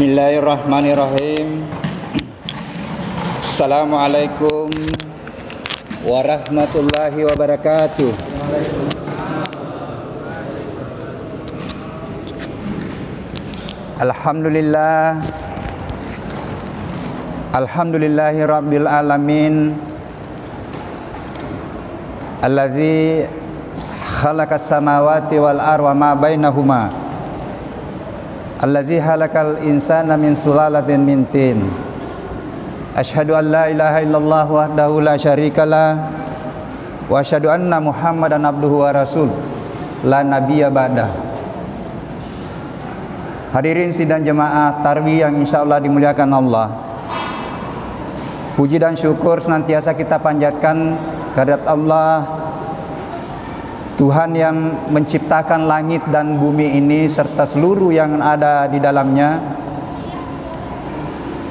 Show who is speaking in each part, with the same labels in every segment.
Speaker 1: Bismillahirrahmanirrahim. Assalamualaikum warahmatullahi wabarakatuh. Alhamdulillah. Alhamdulillahi rabbil alamin. Allazi khalaqas samawati wal arda ma bainahuma. Allazi halakal insana min sulalatin min tin. Asyhadu an la ilaha illallah wahdahu la syarikalah wa asyhadu anna Muhammadan abduhu wa rasul la nabiyya ba'dah. Hadirin sidang jemaah tarawih yang insyaallah dimuliakan Allah. Puji dan syukur senantiasa kita panjatkan kehadirat Allah, Tuhan yang menciptakan langit dan bumi ini serta seluruh yang ada di dalamnya,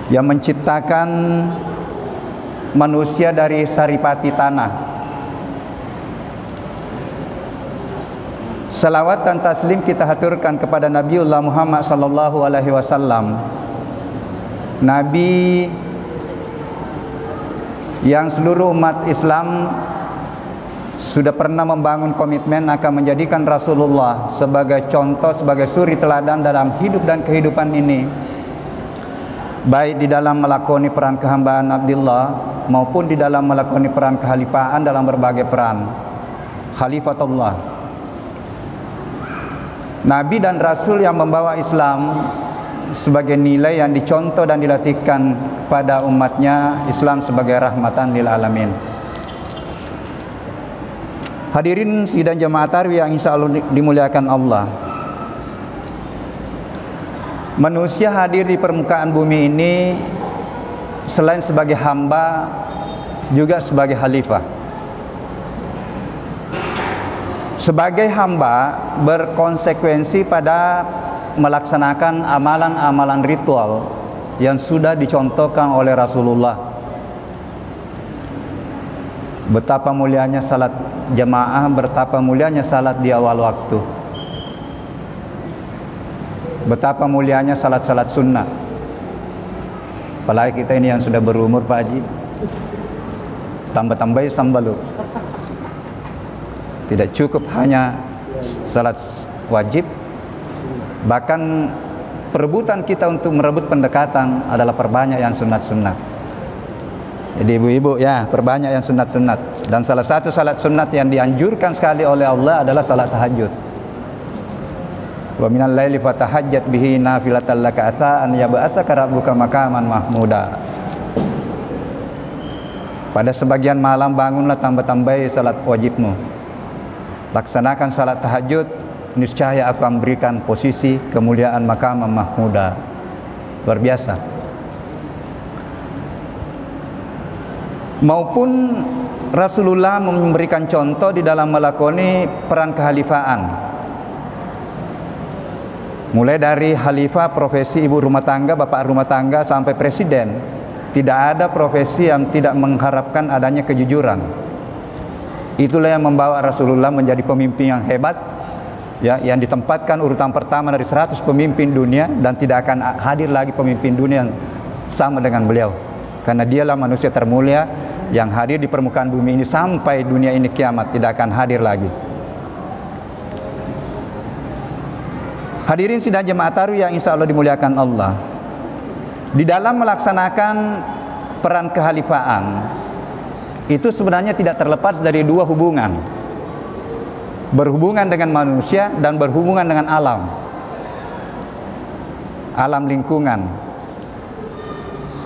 Speaker 1: yang menciptakan manusia dari saripati tanah. Salawat dan taslim kita haturkan kepada Nabiullah Muhammad sallallahu alaihi wasallam, Nabi yang seluruh umat Islam sudah pernah membangun komitmen akan menjadikan Rasulullah sebagai contoh, sebagai suri teladan dalam hidup dan kehidupan ini, baik di dalam melakoni peran kehambaan Abdullah maupun di dalam melakoni peran kehalifaan dalam berbagai peran Khalifatullah. Nabi dan Rasul yang membawa Islam sebagai nilai yang dicontoh dan dilatihkan pada umatnya, Islam sebagai rahmatan lil alamin. Hadirin sidang jemaah tarawih yang insyaallah dimuliakan Allah. Manusia hadir di permukaan bumi ini selain sebagai hamba juga sebagai khalifah. Sebagai hamba berkonsekuensi pada melaksanakan amalan-amalan ritual yang sudah dicontohkan oleh Rasulullah. Betapa mulianya salat jamaah, betapa mulianya salat di awal waktu, betapa mulianya salat-salat sunnah. Apalagi kita ini yang sudah berumur, Pak Haji, tambah-tambah sambalu. Tidak cukup hanya salat wajib, bahkan perebutan kita untuk merebut pendekatan adalah perbanyak yang sunat-sunat. Jadi ibu-ibu ya, perbanyak yang sunat-sunat. Dan salah satu salat sunat yang dianjurkan sekali oleh Allah adalah salat tahajud. Wa minal laili fatahajjat bihi nafilatan laka asa an yab'asaka rabbuka maqaman mahmuda. Pada sebagian malam bangunlah, tambah-tambahi salat wajibmu. Laksanakan salat tahajud, niscaya aku akan berikan posisi kemuliaan maqaman mahmuda. Luar biasa. Maupun Rasulullah memberikan contoh di dalam melakoni peran kehalifaan. Mulai dari khalifah, profesi ibu rumah tangga, bapak rumah tangga, sampai presiden. Tidak ada profesi yang tidak mengharapkan adanya kejujuran. Itulah yang membawa Rasulullah menjadi pemimpin yang hebat, ya, yang ditempatkan urutan pertama dari 100 pemimpin dunia, dan tidak akan hadir lagi pemimpin dunia yang sama dengan beliau. Karena dialah manusia termulia yang hadir di permukaan bumi ini sampai dunia ini kiamat, tidak akan hadir lagi. Hadirin sidang jemaah tarawih yang insya Allah dimuliakan Allah. Di dalam melaksanakan peran kehalifaan itu sebenarnya tidak terlepas dari dua hubungan. Berhubungan dengan manusia dan berhubungan dengan alam. Alam lingkungan.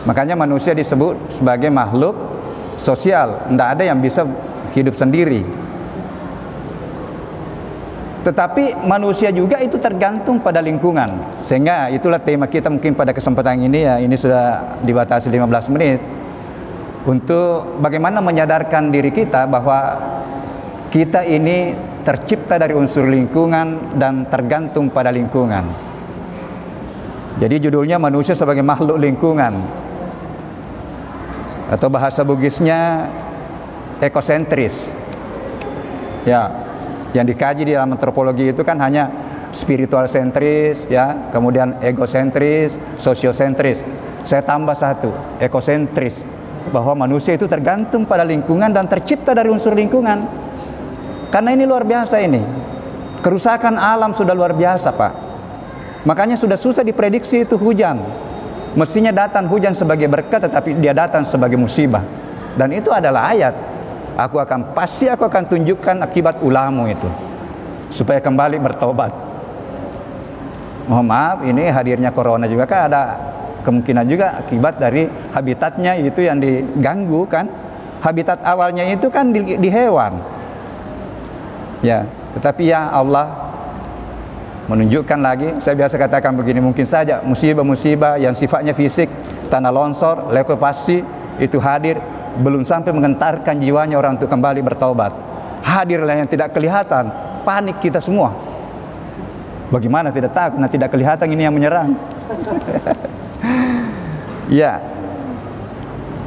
Speaker 1: Makanya manusia disebut sebagai makhluk sosial, tidak ada yang bisa hidup sendiri. Tetapi manusia juga itu tergantung pada lingkungan. Sehingga itulah tema kita mungkin pada kesempatan ini, ya, ini sudah dibatasi 15 menit, untuk bagaimana menyadarkan diri kita bahwa kita ini tercipta dari unsur lingkungan dan tergantung pada lingkungan. Jadi judulnya manusia sebagai makhluk lingkungan, atau bahasa Bugisnya ekosentris. Ya, yang dikaji di dalam antropologi itu kan hanya spiritual sentris, ya, kemudian egosentris, sosiosentris. Saya tambah satu, ekosentris, bahwa manusia itu tergantung pada lingkungan dan tercipta dari unsur lingkungan. Karena ini luar biasa ini. Kerusakan alam sudah luar biasa, Pak. Makanya sudah susah diprediksi itu hujan. Mestinya datang hujan sebagai berkat, tetapi dia datang sebagai musibah. Dan itu adalah ayat. Pasti aku akan tunjukkan akibat ulamu itu, supaya kembali bertobat. Mohon maaf, ini hadirnya corona juga kan ada kemungkinan juga akibat dari habitatnya itu yang diganggu kan. Habitat awalnya itu kan di hewan. Ya, tetapi ya Allah menunjukkan lagi, saya biasa katakan begini, mungkin saja musibah-musibah yang sifatnya fisik, tanah longsor, likuifaksi itu hadir, belum sampai mengentarkan jiwanya orang untuk kembali bertaubat. Hadirlah yang tidak kelihatan, panik kita semua. Bagaimana tidak takut? Nah, tidak kelihatan ini yang menyerang. Ya,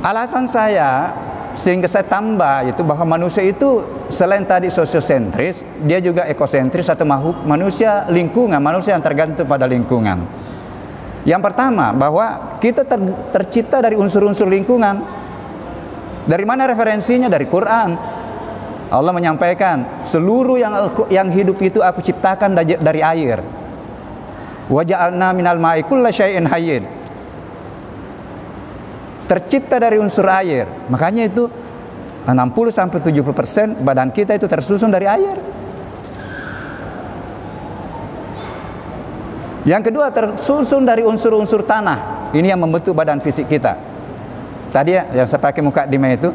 Speaker 1: alasan saya sehingga saya tambah itu bahwa manusia itu selain tadi sosiosentris, dia juga ekosentris atau manusia lingkungan, manusia yang tergantung pada lingkungan. Yang pertama, bahwa kita tercipta dari unsur-unsur lingkungan. Dari mana referensinya? Dari Quran. Allah menyampaikan, seluruh yang hidup itu aku ciptakan dari air. Wa ja'alna minal ma'i kulla syai'in hayyin. Tercipta dari unsur air. Makanya itu 60-70% badan kita itu tersusun dari air. Yang kedua, tersusun dari unsur-unsur tanah. Ini yang membentuk badan fisik kita. Tadi ya, yang saya pakai mukadimah itu,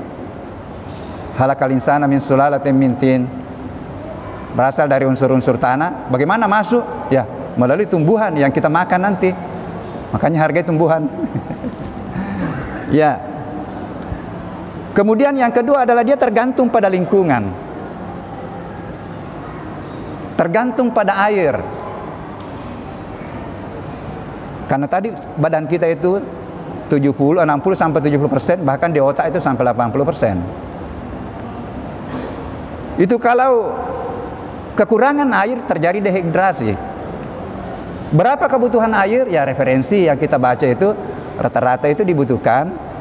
Speaker 1: halakal insana min sulalatin min tin, berasal dari unsur-unsur tanah. Bagaimana masuk? Ya, melalui tumbuhan yang kita makan nanti. Makanya hargai tumbuhan. Ya. Kemudian yang kedua adalah dia tergantung pada lingkungan. Tergantung pada air. Karena tadi badan kita itu 60-70%, bahkan di otak itu sampai 80%. Itu kalau kekurangan air terjadi dehidrasi. Berapa kebutuhan air? Ya, referensi yang kita baca itu rata-rata itu dibutuhkan.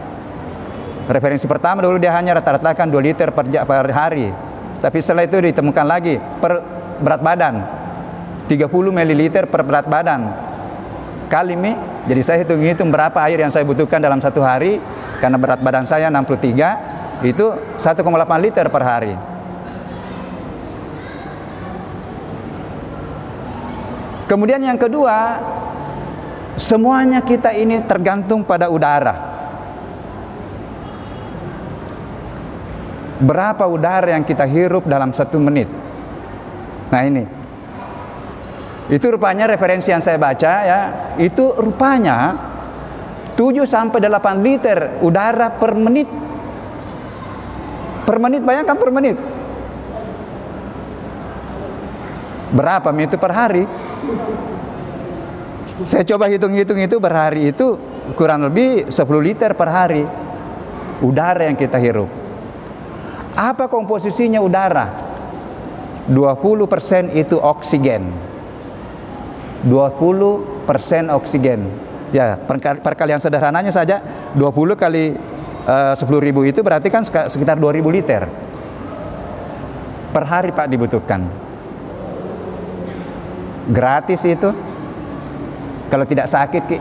Speaker 1: Referensi pertama dulu dia hanya rata-rata kan 2 liter per hari. Tapi setelah itu ditemukan lagi per berat badan 30 ml per berat badan. Kali ini, jadi saya hitung-hitung berapa air yang saya butuhkan dalam satu hari. Karena berat badan saya 63, itu 1,8 liter per hari. Kemudian yang kedua, semuanya kita ini tergantung pada udara. Berapa udara yang kita hirup dalam 1 menit? Nah ini, itu rupanya referensi yang saya baca ya, itu rupanya 7-8 liter udara per menit. Per menit, bayangkan per menit. Berapa itu per hari? Saya coba hitung-hitung itu berhari itu kurang lebih 10 liter per hari udara yang kita hirup. Apa komposisinya udara? 20% itu oksigen. 20% oksigen. Ya, perkalian sederhananya saja 20 kali 10.000 itu berarti kan sekitar 2.000 liter per hari Pak dibutuhkan. Gratis itu. Kalau tidak sakit Ki.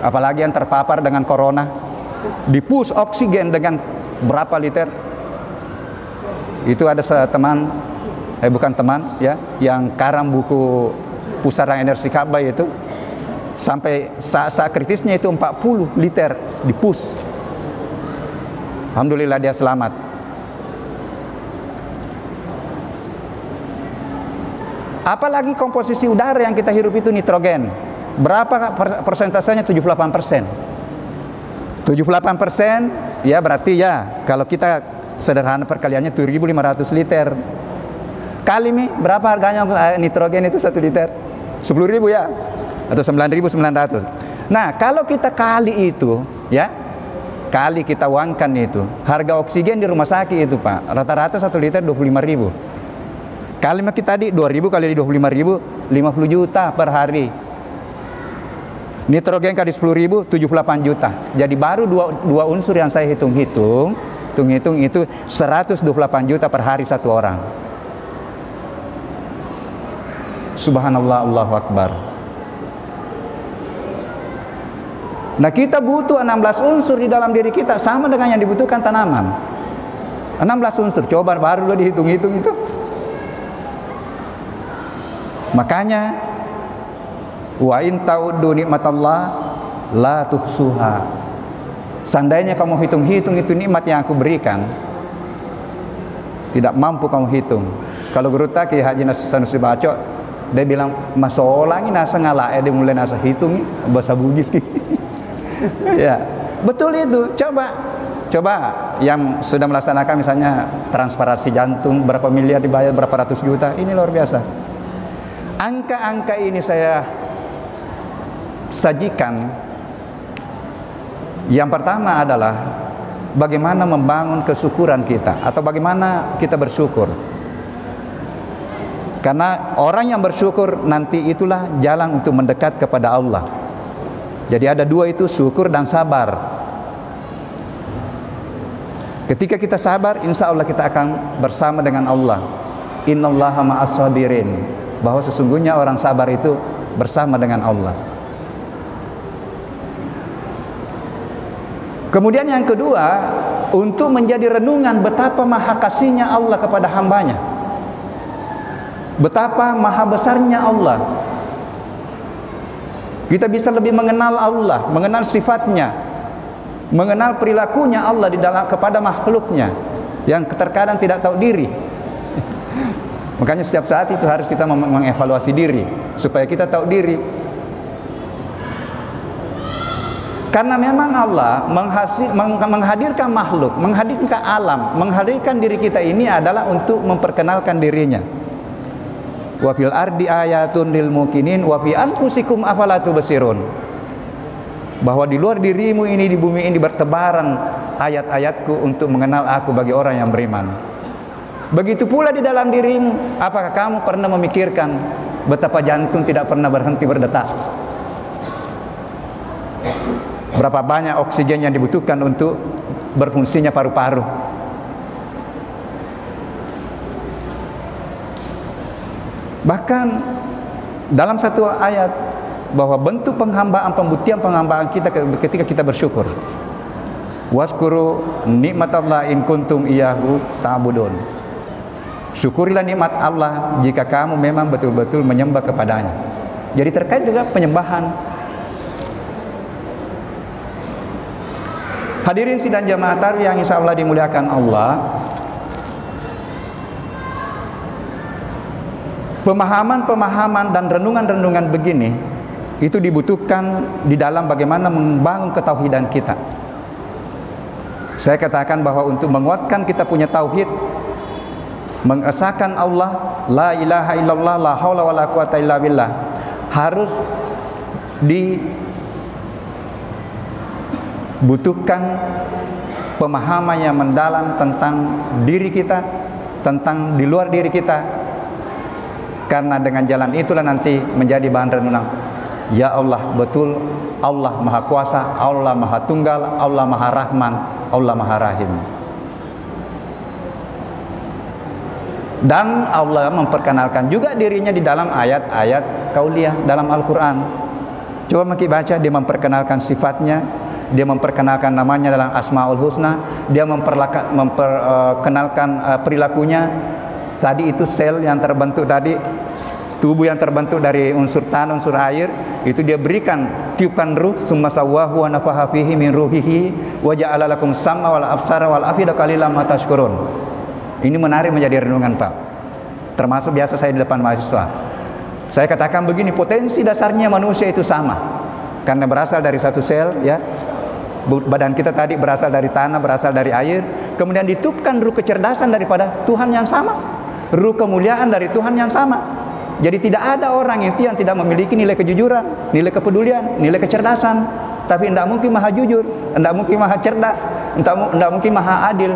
Speaker 1: Apalagi yang terpapar dengan corona, dipus oksigen dengan berapa liter? Itu ada teman, bukan teman ya, yang karam buku Pusara Energi Ka'bah itu, sampai saat kritisnya itu 40 liter dipus. Alhamdulillah dia selamat. Apalagi komposisi udara yang kita hirup itu nitrogen. Berapa persentasenya? 78%. 78% ya berarti ya kalau kita sederhana perkaliannya 7.500 liter. Kali ini berapa harganya nitrogen itu 1 liter? 10.000 ya, atau 9.900. Nah kalau kita kali itu ya, kali kita uangkan itu, harga oksigen di rumah sakit itu Pak, rata-rata 1 liter 25.000. Kali kita tadi 2.000 kali 25.000, 50 juta per hari. Nitrogen kali 10.000, 78 juta. Jadi baru dua unsur yang saya hitung-hitung itu 128 juta per hari satu orang. Subhanallah, Allahu Akbar. Nah, kita butuh 16 unsur di dalam diri kita, sama dengan yang dibutuhkan tanaman. 16 unsur, coba baru lo dihitung-hitung itu. Makanya wa in ta'uddu nikmatallah la tuhsuha. Seandainya kamu hitung-hitung itu nikmat yang aku berikan, tidak mampu kamu hitung. Kalau guru tak Ki Haji Sanusi Baco, dia bilang masolangi nasa ngalah, dia mulai nasa hitung bahasa Bugis ki. Ya, betul itu. Coba yang sudah melaksanakan misalnya transplantasi jantung, berapa miliar dibayar, berapa ratus juta, ini luar biasa. Angka-angka ini saya sajikan. Yang pertama adalah bagaimana membangun kesyukuran kita, atau bagaimana kita bersyukur. Karena orang yang bersyukur nanti itulah jalan untuk mendekat kepada Allah. Jadi ada dua itu, syukur dan sabar. Ketika kita sabar, insya Allah kita akan bersama dengan Allah. Innallaha ma'as sabirin. Bahwa sesungguhnya orang sabar itu bersama dengan Allah. Kemudian yang kedua, untuk menjadi renungan betapa maha kasihnya Allah kepada hambanya. Betapa maha besarnya Allah. Kita bisa lebih mengenal Allah, mengenal sifatnya, mengenal perilakunya Allah di dalam kepada makhluknya yang terkadang tidak tahu diri. Makanya setiap saat itu harus kita mengevaluasi diri supaya kita tahu diri. Karena memang Allah menghadirkan makhluk, menghadirkan alam, menghadirkan diri kita ini adalah untuk memperkenalkan dirinya. Wa fil ardi ayatun lil mukminin wa fi anfusikum afala tubsirun. Bahwa di luar dirimu ini, di bumi ini bertebaran ayat-ayatku untuk mengenal aku bagi orang yang beriman. Begitu pula di dalam dirimu. Apakah kamu pernah memikirkan betapa jantung tidak pernah berhenti berdetak? Berapa banyak oksigen yang dibutuhkan untuk berfungsinya paru-paru? Bahkan dalam satu ayat bahwa bentuk penghambaan, pembuktian penghambaan kita ketika kita bersyukur. Waskuru nikmatallah in kuntum iyyahu ta'budun. Syukurilah nikmat Allah jika kamu memang betul-betul menyembah kepadanya. Jadi terkait juga penyembahan. Hadirin sidang jamaah tarawih yang insya Allah dimuliakan Allah. Pemahaman-pemahaman dan renungan-renungan begini itu dibutuhkan di dalam bagaimana membangun ketauhidan kita. Saya katakan bahwa untuk menguatkan kita punya tauhid, mengesahkan Allah, la ilaha illallah, la haula wala quwata illa billah, harus dibutuhkan pemahaman yang mendalam tentang diri kita, tentang di luar diri kita. Karena dengan jalan itulah nanti menjadi bahan renungan. Ya Allah, betul Allah Maha Kuasa, Allah Maha Tunggal, Allah Maha Rahman, Allah Maha Rahim. Dan Allah memperkenalkan juga dirinya di dalam ayat-ayat kauliyah dalam Al-Quran. Coba mungkin baca, dia memperkenalkan sifatnya, dia memperkenalkan namanya dalam Asmaul Husna, dia memperkenalkan perilakunya. Tadi itu sel yang terbentuk tadi, tubuh yang terbentuk dari unsur tanah, unsur air, itu dia berikan tiupan ruh, summa sawwahu wa nafaha fihi min ruhihi wa ja'ala lakum sam'a wal absara wal afida qalilan ma tashkurun. Ini menarik menjadi renungan Pak. Termasuk biasa saya di depan mahasiswa. Saya katakan begini, potensi dasarnya manusia itu sama. Karena berasal dari satu sel, ya. Badan kita tadi berasal dari tanah, berasal dari air, kemudian ditiupkan ruh kecerdasan daripada Tuhan yang sama, ruh kemuliaan dari Tuhan yang sama. Jadi tidak ada orang yang tidak memiliki nilai kejujuran, nilai kepedulian, nilai kecerdasan. Tapi tidak mungkin maha jujur, tidak mungkin maha cerdas, tidak mungkin maha adil.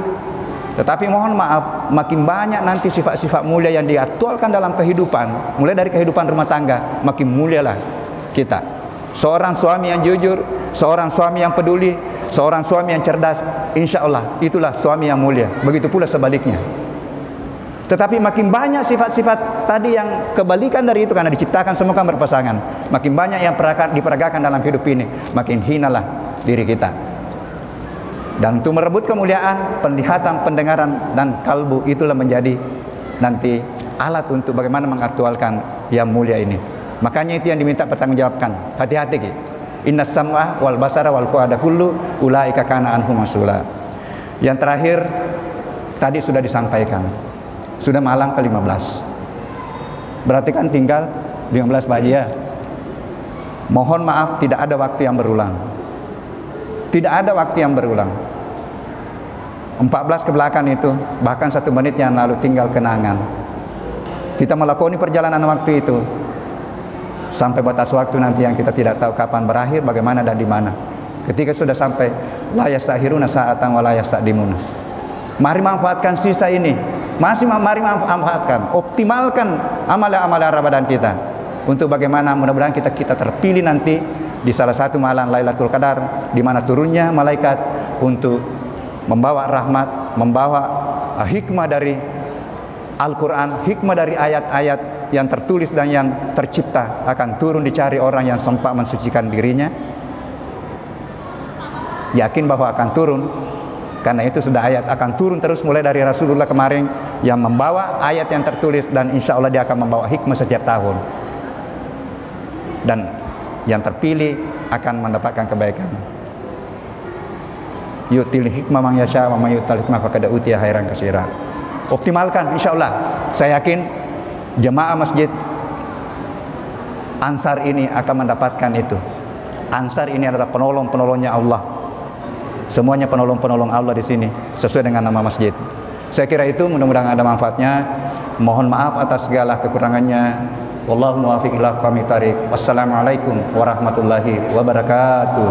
Speaker 1: Tetapi mohon maaf, makin banyak nanti sifat-sifat mulia yang diaktualkan dalam kehidupan, mulai dari kehidupan rumah tangga, makin mulialah kita. Seorang suami yang jujur, seorang suami yang peduli, seorang suami yang cerdas, insya Allah itulah suami yang mulia. Begitu pula sebaliknya. Tetapi makin banyak sifat-sifat tadi yang kebalikan dari itu, karena diciptakan semua kan berpasangan, makin banyak yang diperagakan dalam hidup ini, makin hinalah diri kita. Dan untuk merebut kemuliaan, penglihatan, pendengaran, dan kalbu, itulah menjadi nanti alat untuk bagaimana mengaktualkan yang mulia ini. Makanya itu yang diminta pertanggungjawabkan. Hati-hati ki. Innas sam'a wal basara wal fuada kullu ulaika kana anhu mas'ula. Yang terakhir tadi sudah disampaikan. Sudah malam ke-15. Berarti kan tinggal 15 Pak Haji ya. Mohon maaf, tidak ada waktu yang berulang. Tidak ada waktu yang berulang. 14 ke belakang itu, bahkan 1 menit yang lalu tinggal kenangan. Kita melakoni perjalanan waktu itu sampai batas waktu nanti yang kita tidak tahu kapan berakhir, bagaimana dan di mana. Ketika sudah sampai la yastahiruna sa'atan wa la yastaqdimuna. Mari manfaatkan sisa ini. Mari manfaatkan, optimalkan amal-amal Ramadan kita untuk bagaimana mudah-mudahan kita terpilih nanti di salah satu malam Lailatul Qadar, di mana turunnya malaikat untuk membawa rahmat, membawa hikmah dari Al-Quran, hikmah dari ayat-ayat yang tertulis dan yang tercipta akan turun dicari orang yang sempat mensucikan dirinya. Yakin bahwa akan turun, karena itu sudah ayat akan turun terus mulai dari Rasulullah kemarin yang membawa ayat yang tertulis, dan insya Allah dia akan membawa hikmah setiap tahun. Dan yang terpilih akan mendapatkan kebaikan. Yu'til hikmah man yasha wa may yu'tal hikmah faqad utiya khairan katsira. Optimalkan insya Allah. Saya yakin jemaah masjid Ansar ini akan mendapatkan itu. Ansar ini adalah penolong-penolongnya Allah. Semuanya penolong-penolong Allah di sini sesuai dengan nama masjid. Saya kira itu, mudah-mudahan ada manfaatnya. Mohon maaf atas segala kekurangannya. Wallahu muwaffiq ila aqwamit thariq. Wassalamualaikum warahmatullahi wabarakatuh.